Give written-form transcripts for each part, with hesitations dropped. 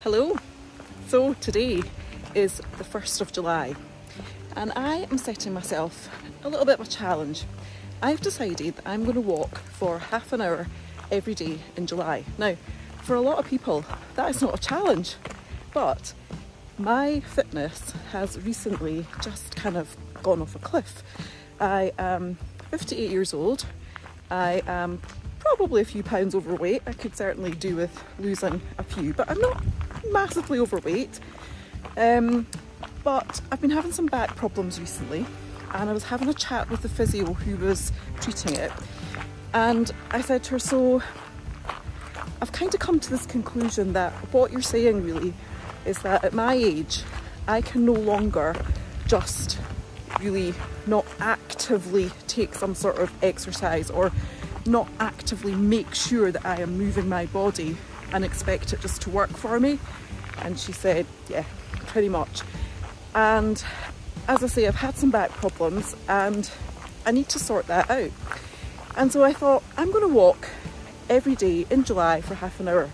Hello! So today is the 1st of July and I am setting myself a little bit of a challenge. I've decided that I'm going to walk for half an hour every day in July. Now, for a lot of people that is not a challenge, but my fitness has recently just kind of gone off a cliff. I am 58 years old. I am probably a few pounds overweight. I could certainly do with losing a few, but I'm not massively overweight. But I've been having some back problems recently, and I was having a chat with the physio who was treating it, and I said to her, so I've kind of come to this conclusion that what you're saying really is that at my age I can no longer just really not actively take some sort of exercise or not actively make sure that I am moving my body and expect it just to work for me. And she said, yeah, pretty much. And as I say, I've had some back problems and I need to sort that out. And so I thought, I'm going to walk every day in July for half an hour.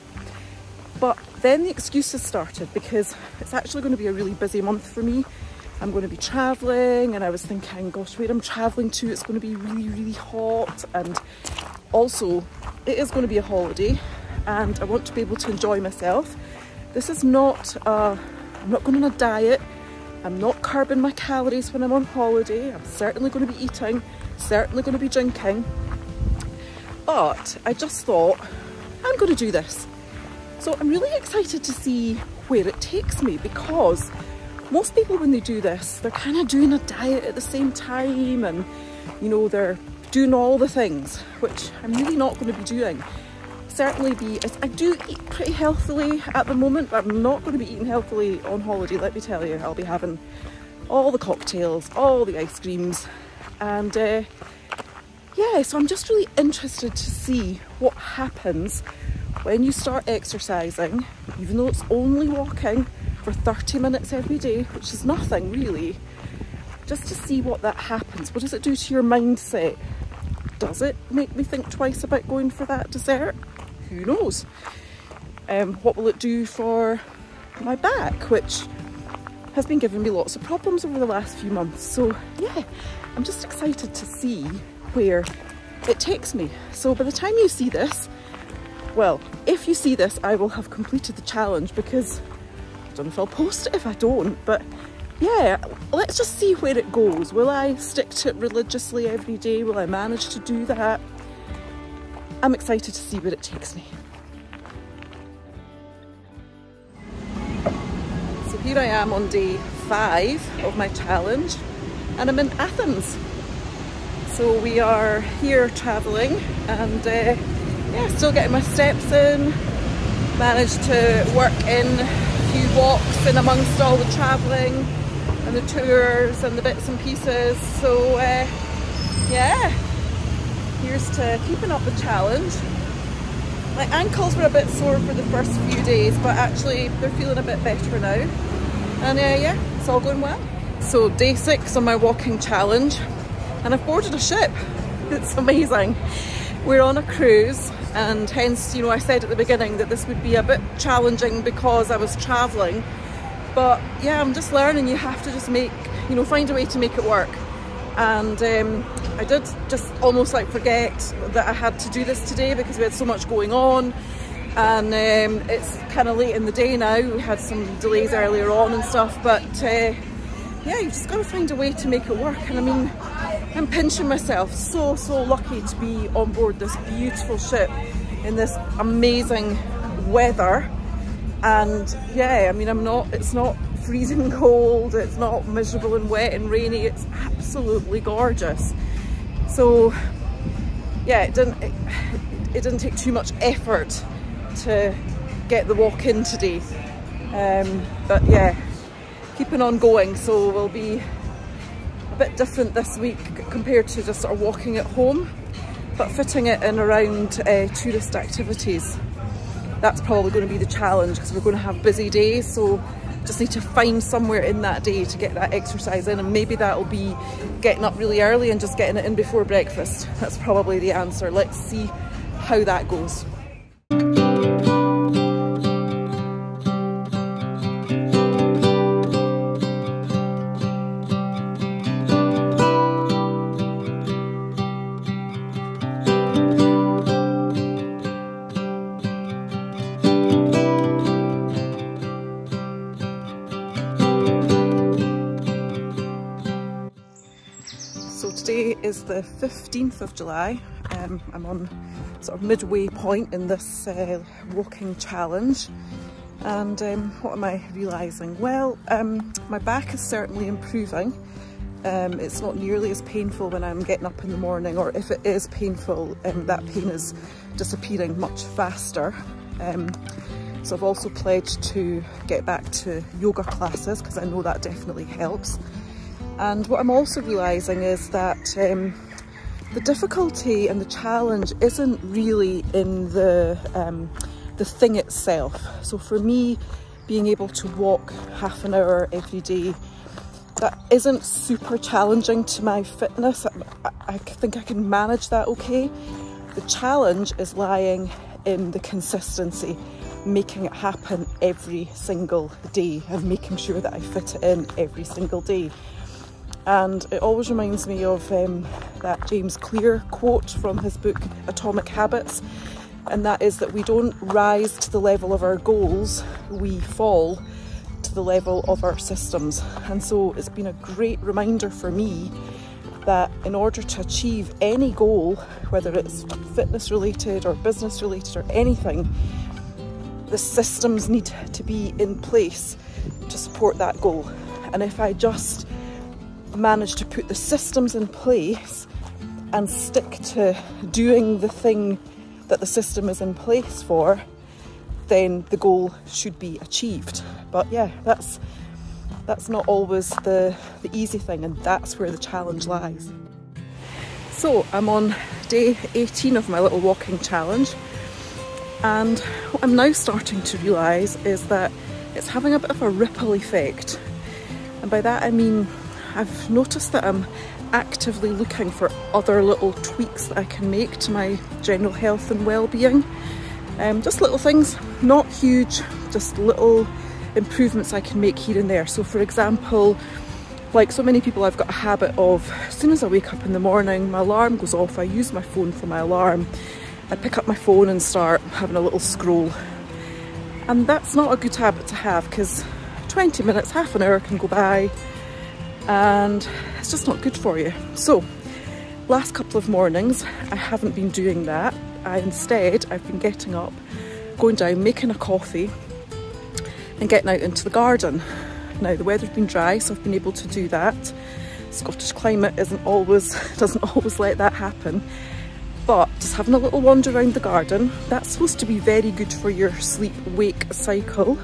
But then the excuses started because it's actually going to be a really busy month for me. I'm going to be travelling, and I was thinking, gosh, where I'm travelling to, it's going to be really, really hot, and also it is going to be a holiday and I want to be able to enjoy myself. This is not, I'm not going on a diet, I'm not curbing my calories when I'm on holiday, I'm certainly going to be eating, certainly going to be drinking, but I just thought, I'm going to do this. So I'm really excited to see where it takes me, because most people when they do this, they're kind of doing a diet at the same time, and you know, they're doing all the things, which I'm really not going to be doing. Certainly I do eat pretty healthily at the moment, but I'm not going to be eating healthily on holiday, let me tell you. I'll be having all the cocktails, all the ice creams, and yeah, so I'm just really interested to see what happens when you start exercising, even though it's only walking for 30 minutes every day, which is nothing really, just to see what that happens. What does it do to your mindset? Does it make me think twice about going for that dessert? Who knows? What will it do for my back, which has been giving me lots of problems over the last few months? So yeah, I'm just excited to see where it takes me. So by the time you see this, well, if you see this, I will have completed the challenge, because I don't know if I'll post it if I don't, but yeah, let's just see where it goes. Will I stick to it religiously every day? Will I manage to do that? I'm excited to see where it takes me. So here I am on day 5 of my challenge, and I'm in Athens. So we are here travelling, and yeah, still getting my steps in. Managed to work in a few walks in amongst all the travelling and the tours and the bits and pieces. So yeah, here's to keeping up the challenge. My ankles were a bit sore for the first few days, but actually they're feeling a bit better now. And yeah, it's all going well. So day 6 on my walking challenge, and I've boarded a ship. It's amazing. We're on a cruise, and hence, you know, I said at the beginning that this would be a bit challenging because I was travelling. But yeah, I'm just learning. You have to just make, you know, find a way to make it work. And I did just almost like forget that I had to do this today because we had so much going on, and it's kind of late in the day now. We had some delays earlier on and stuff, but yeah, you've just got to find a way to make it work. And I mean, I'm pinching myself. So lucky to be on board this beautiful ship in this amazing weather. And yeah, I mean, it's not freezing cold, it's not miserable and wet and rainy, it's absolutely gorgeous. So yeah, it didn't take too much effort to get the walk in today. But yeah, keeping on going. So we'll be a bit different this week compared to just sort of walking at home, but fitting it in around tourist activities. That's probably going to be the challenge, because we're going to have busy days, so just need to find somewhere in that day to get that exercise in, and maybe that'll be getting up really early and just getting it in before breakfast. That's probably the answer. Let's see how that goes. is the 15th of July. I'm on sort of midway point in this walking challenge, and what am I realising? Well, my back is certainly improving. It's not nearly as painful when I'm getting up in the morning, or if it is painful, that pain is disappearing much faster. So I've also pledged to get back to yoga classes because I know that definitely helps. And what I'm also realising is that the difficulty and the challenge isn't really in the thing itself. So for me, being able to walk half an hour every day, that isn't super challenging to my fitness. I think I can manage that okay. The challenge is lying in the consistency, making it happen every single day and making sure that I fit it in every single day. And it always reminds me of that James Clear quote from his book Atomic Habits, and that is that we don't rise to the level of our goals, we fall to the level of our systems. And so it's been a great reminder for me that in order to achieve any goal, whether it's fitness related or business related or anything, the systems need to be in place to support that goal. And if I just manage to put the systems in place and stick to doing the thing that the system is in place for, then the goal should be achieved. But yeah, that's not always the easy thing, and that's where the challenge lies. So I'm on day 18 of my little walking challenge, and what I'm now starting to realise is that it's having a bit of a ripple effect. And by that I mean I've noticed that I'm actively looking for other little tweaks that I can make to my general health and well-being. Just little things, not huge, just little improvements I can make here and there. So for example, like so many people, I've got a habit of, as soon as I wake up in the morning, my alarm goes off, I use my phone for my alarm, I pick up my phone and start having a little scroll. And that's not a good habit to have, because 20 minutes, half an hour can go by, and it's just not good for you. So last couple of mornings I haven't been doing that. Instead I've been getting up, going down, making a coffee and getting out into the garden. Now the weather's been dry, so I've been able to do that. Scottish climate doesn't always let that happen, but just having a little wander around the garden, that's supposed to be very good for your sleep-wake cycle,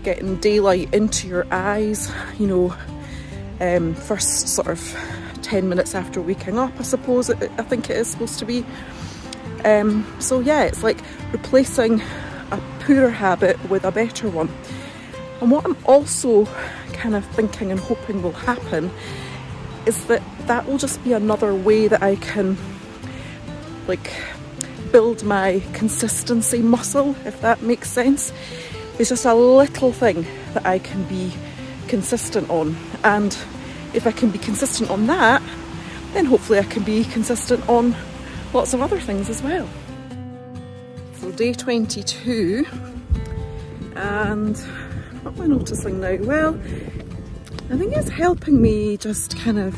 getting daylight into your eyes, you know, first sort of 10 minutes after waking up, I suppose I think it is supposed to be. So yeah, it's like replacing a poorer habit with a better one. And what I'm also kind of thinking and hoping will happen is that will just be another way that I can like build my consistency muscle, if that makes sense. It's just a little thing that I can be consistent on, and if I can be consistent on that, then hopefully I can be consistent on lots of other things as well. So day 22, and what am I noticing now? Well, I think it's helping me just kind of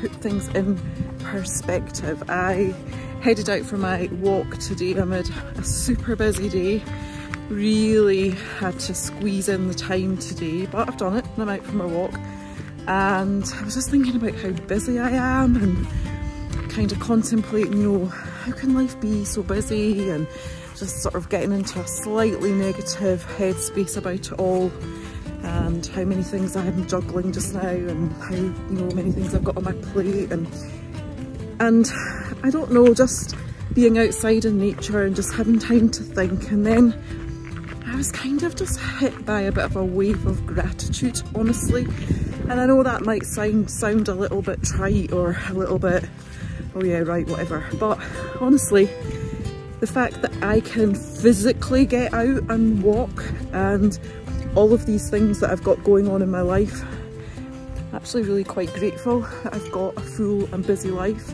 put things in perspective. I headed out for my walk today amid a super busy day. Really had to squeeze in the time today, but I've done it and I'm out for my walk. And I was just thinking about how busy I am and kind of contemplating, you know, how can life be so busy, and just sort of getting into a slightly negative headspace about it all, and how many things I'm juggling just now, and how, you know, many things I've got on my plate, and I don't know, just being outside in nature and just having time to think. And then I was kind of just hit by a bit of a wave of gratitude, honestly. And I know that might sound a little bit trite or a little bit, oh yeah, right, whatever. But honestly, the fact that I can physically get out and walk, and all of these things that I've got going on in my life, I'm actually really quite grateful that I've got a full and busy life.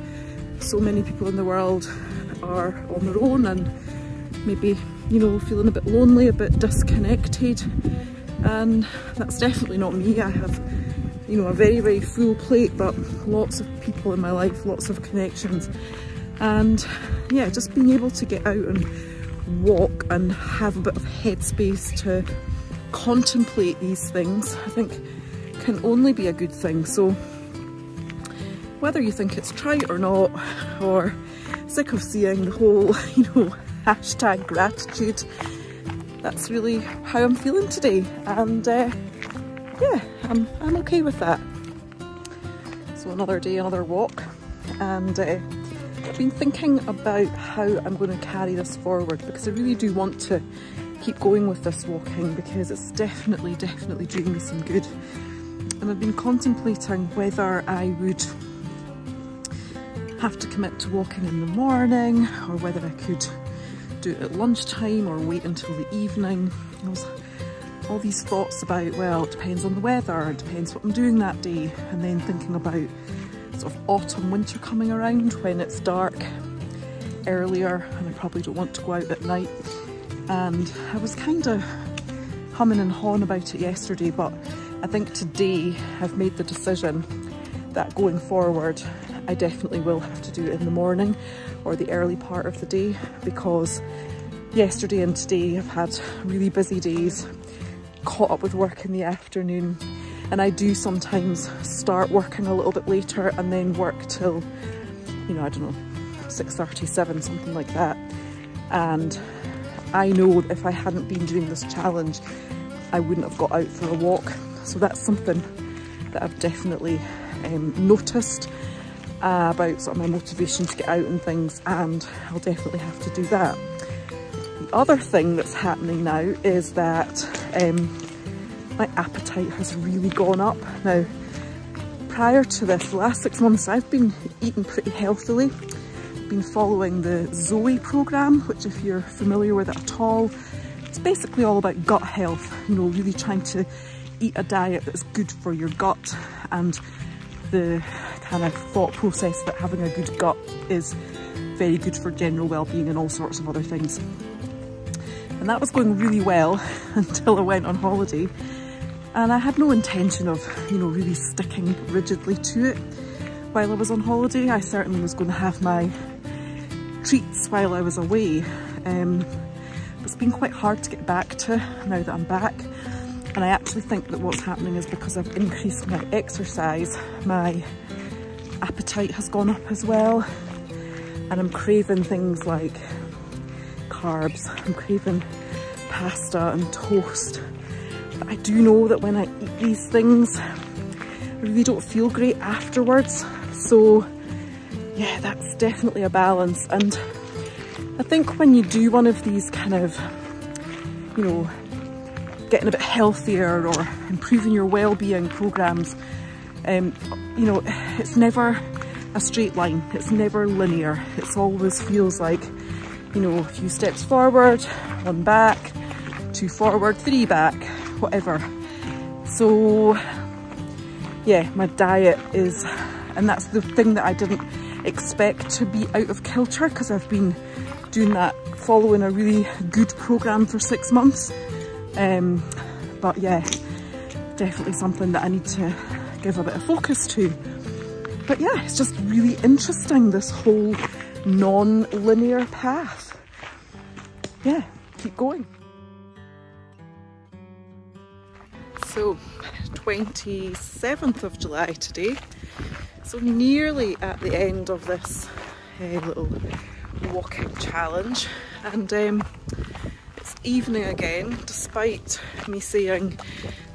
So many people in the world are on their own and maybe, you know, feeling a bit lonely, a bit disconnected, and that's definitely not me. I have, you know, a very, very full plate, but lots of people in my life, lots of connections. And yeah, just being able to get out and walk and have a bit of headspace to contemplate these things, I think can only be a good thing. So whether you think it's trite or not, or sick of seeing the whole, you know, hashtag gratitude, that's really how I'm feeling today. And yeah, I'm okay with that. So another day, another walk, and I've been thinking about how I'm going to carry this forward, because I really do want to keep going with this walking, because it's definitely doing me some good. And I've been contemplating whether I would have to commit to walking in the morning, or whether I could do it at lunchtime or wait until the evening. There was all these thoughts about, well, it depends on the weather, it depends what I'm doing that day, and then thinking about sort of autumn, winter coming around when it's dark earlier and I probably don't want to go out at night. And I was kind of humming and hawing about it yesterday, but I think today I've made the decision that going forward I definitely will have to do it in the morning or the early part of the day, because yesterday and today I've had really busy days, caught up with work in the afternoon, and I do sometimes start working a little bit later and then work till, you know, I don't know, 6:37, something like that. And I know that if I hadn't been doing this challenge, I wouldn't have got out for a walk. So that's something that I've definitely noticed about sort of my motivation to get out and things, and I'll definitely have to do that. The other thing that's happening now is that my appetite has really gone up. Now, prior to this, the last 6 months, I've been eating pretty healthily. I've been following the Zoe program, which, if you're familiar with it at all, it's basically all about gut health, you know, really trying to eat a diet that's good for your gut, and the kind of thought process that having a good gut is very good for general well-being and all sorts of other things. And that was going really well until I went on holiday, and I had no intention of, you know, really sticking rigidly to it while I was on holiday. I certainly was going to have my treats while I was away. It's been quite hard to get back to now that I'm back. And I actually think that what's happening is because I've increased my exercise, my appetite has gone up as well. And I'm craving things like carbs, I'm craving pasta and toast. But I do know that when I eat these things, I really don't feel great afterwards. So yeah, that's definitely a balance. And I think when you do one of these kind of, you know, getting a bit healthier or improving your well-being programs, you know, it's never a straight line, it's never linear. It always feels like, you know, a few steps forward, 1 back, 2 forward, 3 back, whatever. So yeah, my diet is, and that's the thing that I didn't expect to be out of kilter, because I've been doing that, following a really good program for 6 months. But yeah, definitely something that I need to give a bit of focus to. But yeah, it's just really interesting, this whole non-linear path. Yeah, keep going. So 27th of July today, so nearly at the end of this little walking challenge, and it's evening again, despite me saying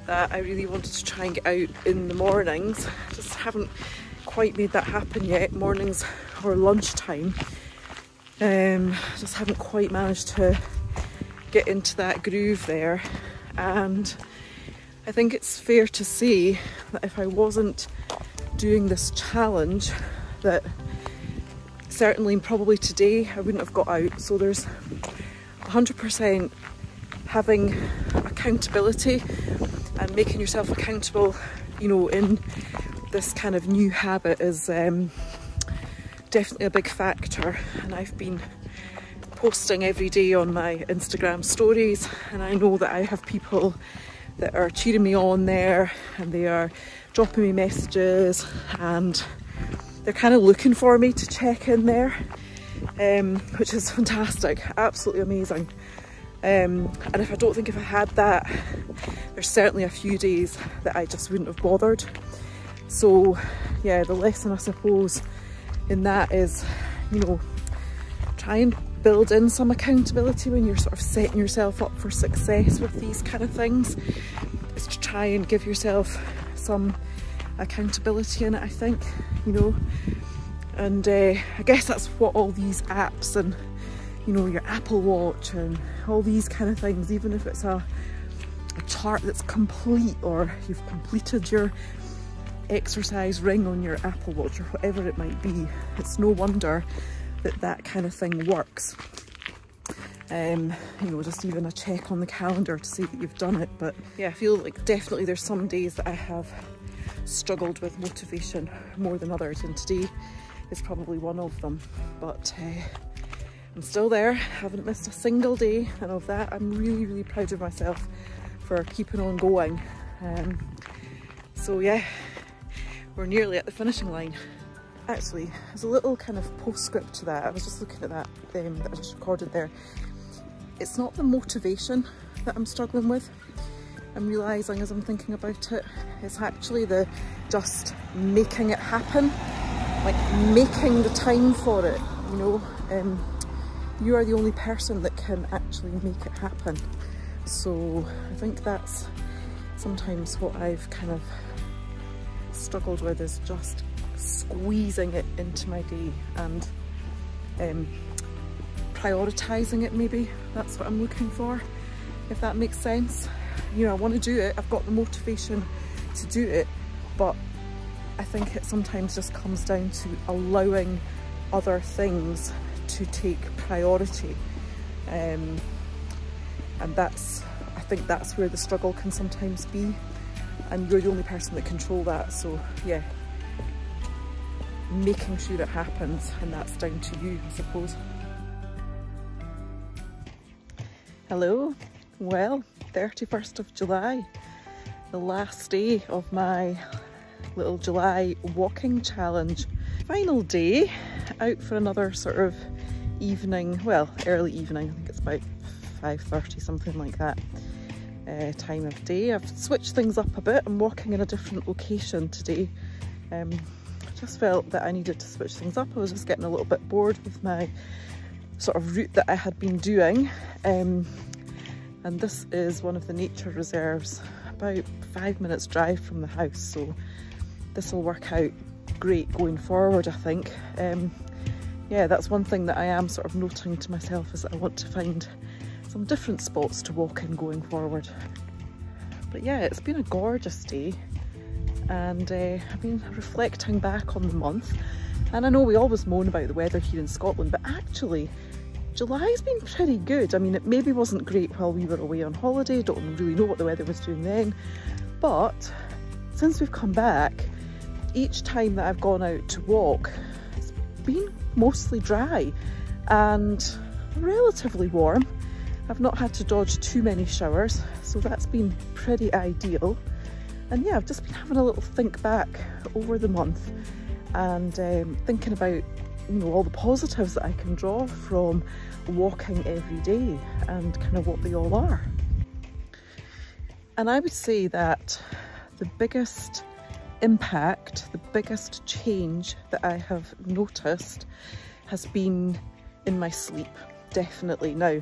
that I really wanted to try and get out in the mornings. Just haven't quite made that happen yet, mornings or lunchtime. Just haven't quite managed to get into that groove there. And I think it's fair to say that if I wasn't doing this challenge, that certainly probably today I wouldn't have got out. So there's 100% having accountability and making yourself accountable, you know, in this kind of new habit is definitely a big factor. And I've been posting every day on my Instagram stories, and I know that I have people that are cheering me on there, and they are dropping me messages, and they're kind of looking for me to check in there, which is fantastic, absolutely amazing. And if I had that, there's certainly a few days that I just wouldn't have bothered. So yeah, the lesson I suppose in that is, you know, try and build in some accountability when you're sort of setting yourself up for success with these kind of things, is to try and give yourself some accountability in it, I think, you know. And I guess that's what all these apps and, you know, your Apple Watch and all these kind of things, even if it's a chart that's complete, or you've completed your exercise ring on your Apple Watch or whatever it might be, it's no wonder that that kind of thing works. You know, just even a check on the calendar to say that you've done it. But yeah, I feel like definitely there's some days that I have struggled with motivation more than others, and today is probably one of them. But I'm still there, haven't missed a single day, and of that I'm really, really proud of myself for keeping on going. So yeah, we're nearly at the finishing line. Actually, there's a little kind of postscript to that. I was just looking at that that I just recorded there. It's not the motivation that I'm struggling with. I'm realising as I'm thinking about it, it's actually the just making it happen, like making the time for it, you know. You are the only person that can actually make it happen. So I think that's sometimes what I've kind of struggled with, is just squeezing it into my day and prioritising it, maybe. That's what I'm looking for, if that makes sense. You know, I want to do it, I've got the motivation to do it, but I think it sometimes just comes down to allowing other things to take priority. And that's, I think that's where the struggle can sometimes be, and you're the only person that control that. So yeah, making sure it happens, and that's down to you, I suppose. Hello, well, 31st of July, the last day of my little July walking challenge. Final day out for another sort of evening, well, early evening, I think it's about 5:30, something like that, time of day. I've switched things up a bit. I'm walking in a different location today. Just felt that I needed to switch things up. I was just getting a little bit bored with my sort of route that I had been doing. And this is one of the nature reserves, about 5 minutes drive from the house. So this will work out great going forward, I think. Yeah, that's one thing that I am sort of noting to myself, is that I want to find some different spots to walk in going forward. But yeah, it's been a gorgeous day, and I've been reflecting back on the month, and I know we always moan about the weather here in Scotland, but actually July's been pretty good. I mean, it maybe wasn't great while we were away on holiday, don't really know what the weather was doing then, but since we've come back, each time that I've gone out to walk, it's been mostly dry and relatively warm. I've not had to dodge too many showers, so that's been pretty ideal. And yeah, I've just been having a little think back over the month, and thinking about, you know, all the positives that I can draw from walking every day, and kind of what they all are. And I would say that the biggest impact, the biggest change that I have noticed has been in my sleep, definitely. Now,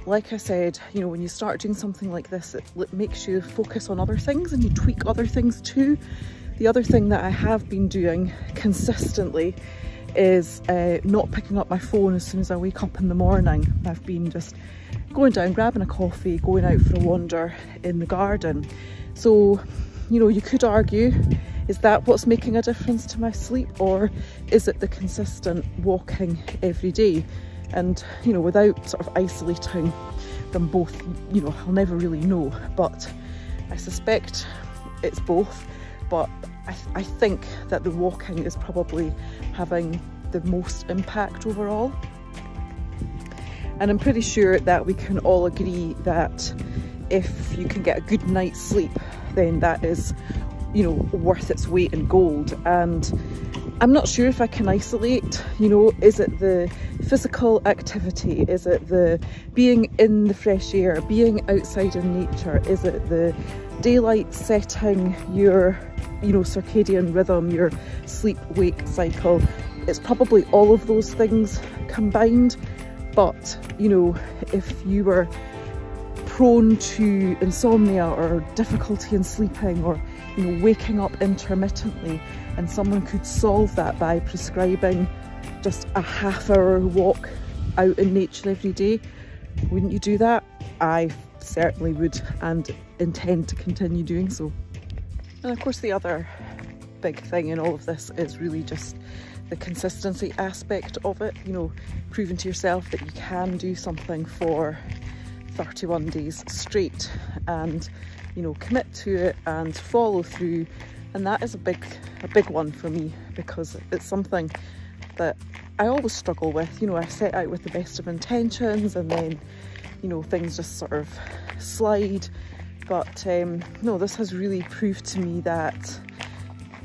like I said, you know, when you start doing something like this, it makes you focus on other things and you tweak other things too. The other thing that I have been doing consistently is not picking up my phone as soon as I wake up in the morning. I've been just going down, grabbing a coffee, going out for a wander in the garden. So, you know, you could argue, is that what's making a difference to my sleep, or is it the consistent walking every day? And, you know, without sort of isolating them both, you know, I'll never really know, but I suspect it's both. But I think that the walking is probably having the most impact overall. And I'm pretty sure that we can all agree that if you can get a good night's sleep, then that is, you know, worth its weight in gold. And I'm not sure if I can isolate, you know, is it the physical activity? Is it the being in the fresh air, being outside in nature? Is it the daylight setting your, you know, circadian rhythm, your sleep-wake cycle? It's probably all of those things combined. But, you know, if you were prone to insomnia or difficulty in sleeping, or, you know, waking up intermittently, and someone could solve that by prescribing just a half-hour walk out in nature every day, wouldn't you do that? I certainly would, and intend to continue doing so. And of course the other big thing in all of this is really just the consistency aspect of it, you know, proving to yourself that you can do something for 31 days straight, and, you know, commit to it and follow through. And that is a big one for me, because it's something that I always struggle with. You know, I set out with the best of intentions, and then, you know, things just sort of slide. But no, this has really proved to me that,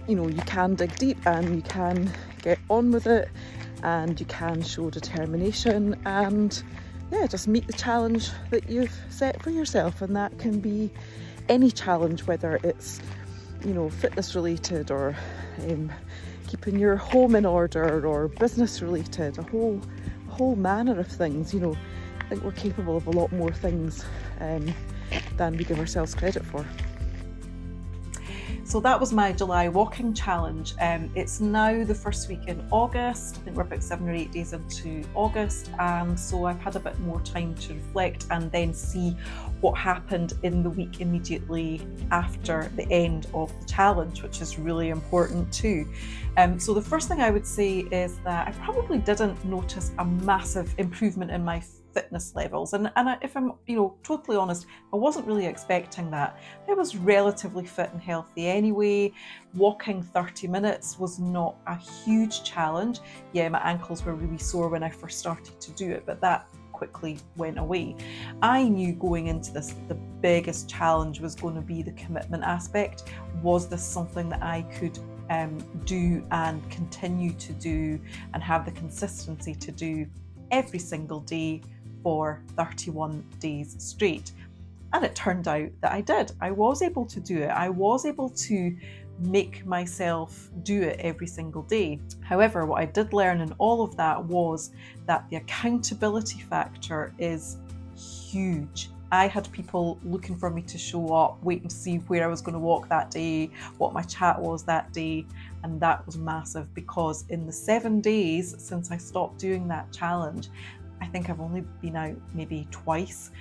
you know, you can dig deep and you can get on with it, and you can show determination, and yeah, just meet the challenge that you've set for yourself. And that can be any challenge, whether it's, you know, fitness related, or keeping your home in order, or business related, a whole manner of things. You know, I think we're capable of a lot more things than we give ourselves credit for. So that was my July walking challenge. It's now the first week in August. I think we're about 7 or 8 days into August, and so I've had a bit more time to reflect and then see what happened in the week immediately after the end of the challenge, which is really important too. So the first thing I would say is that I probably didn't notice a massive improvement in my fitness levels, and if I'm, you know, totally honest, I wasn't really expecting that. I was relatively fit and healthy anyway. Walking 30 minutes was not a huge challenge. Yeah, my ankles were really sore when I first started to do it, but that quickly went away. I knew going into this, the biggest challenge was going to be the commitment aspect. Was this something that I could do and continue to do and have the consistency to do every single day for 31 days straight? And it turned out that I did. I was able to do it. I was able to make myself do it every single day. However, what I did learn in all of that was that the accountability factor is huge. I had people looking for me to show up, waiting to see where I was going to walk that day, what my chat was that day, and that was massive, because in the 7 days since I stopped doing that challenge, I think I've only been out maybe twice,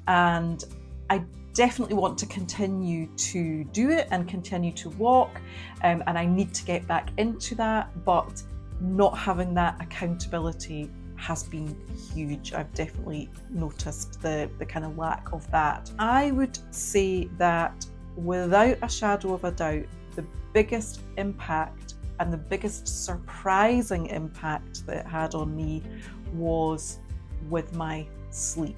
and I definitely want to continue to do it and continue to walk, and I need to get back into that, but not having that accountability has been huge. I've definitely noticed the kind of lack of that. I would say that without a shadow of a doubt, the biggest impact and the biggest surprising impact that it had on me was with my sleep.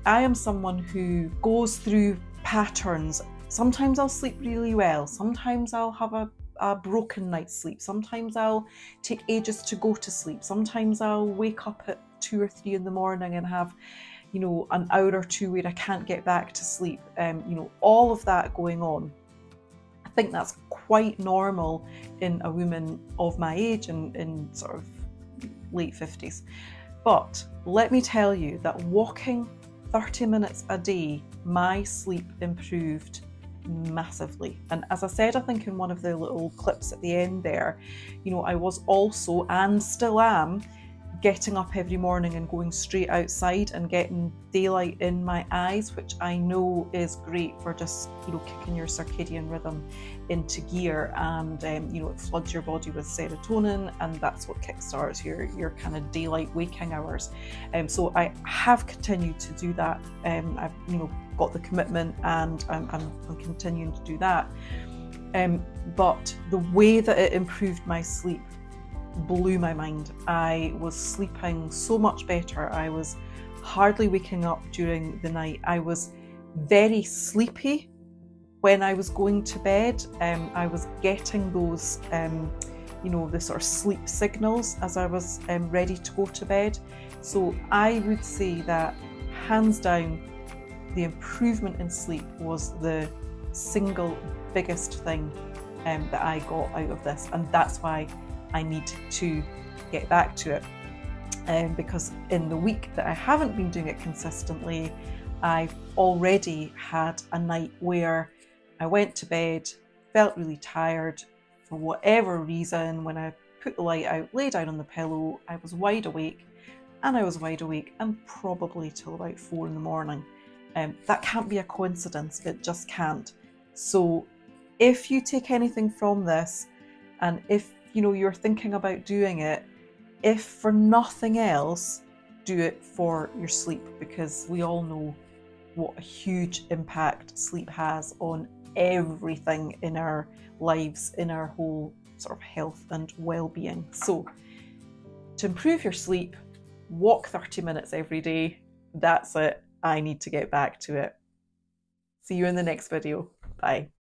I am someone who goes through patterns. Sometimes I'll sleep really well, sometimes I'll have a broken night's sleep, sometimes I'll take ages to go to sleep, sometimes I'll wake up at 2 or 3 in the morning and have, you know, an hour or two where I can't get back to sleep. You know, all of that going on. I think that's quite normal in a woman of my age and in sort of late 50s. But let me tell you that walking 30 minutes a day, my sleep improved massively. And as I said, I think in one of the little clips at the end there, you know, I was also, and still am, getting up every morning and going straight outside and getting daylight in my eyes, which I know is great for just, you know, kicking your circadian rhythm into gear, and you know, it floods your body with serotonin, and that's what kickstarts your kind of daylight waking hours. So I have continued to do that. I've, you know, got the commitment, and I'm continuing to do that. But the way that it improved my sleep blew my mind. I was sleeping so much better. I was hardly waking up during the night. I was very sleepy when I was going to bed. I was getting those, the sort of sleep signals as I was ready to go to bed. So I would say that hands down, the improvement in sleep was the single biggest thing that I got out of this, and that's why I need to get back to it. Because in the week that I haven't been doing it consistently, I've already had a night where I went to bed, felt really tired for whatever reason. When I put the light out, lay down on the pillow, I was wide awake, and probably till about 4 in the morning. That can't be a coincidence, it just can't. So if you take anything from this, and if you're thinking about doing it, if for nothing else, do it for your sleep, because we all know what a huge impact sleep has on everything in our lives, in our whole sort of health and well-being. So to improve your sleep, walk 30 minutes every day. That's it. I need to get back to it. See you in the next video. Bye.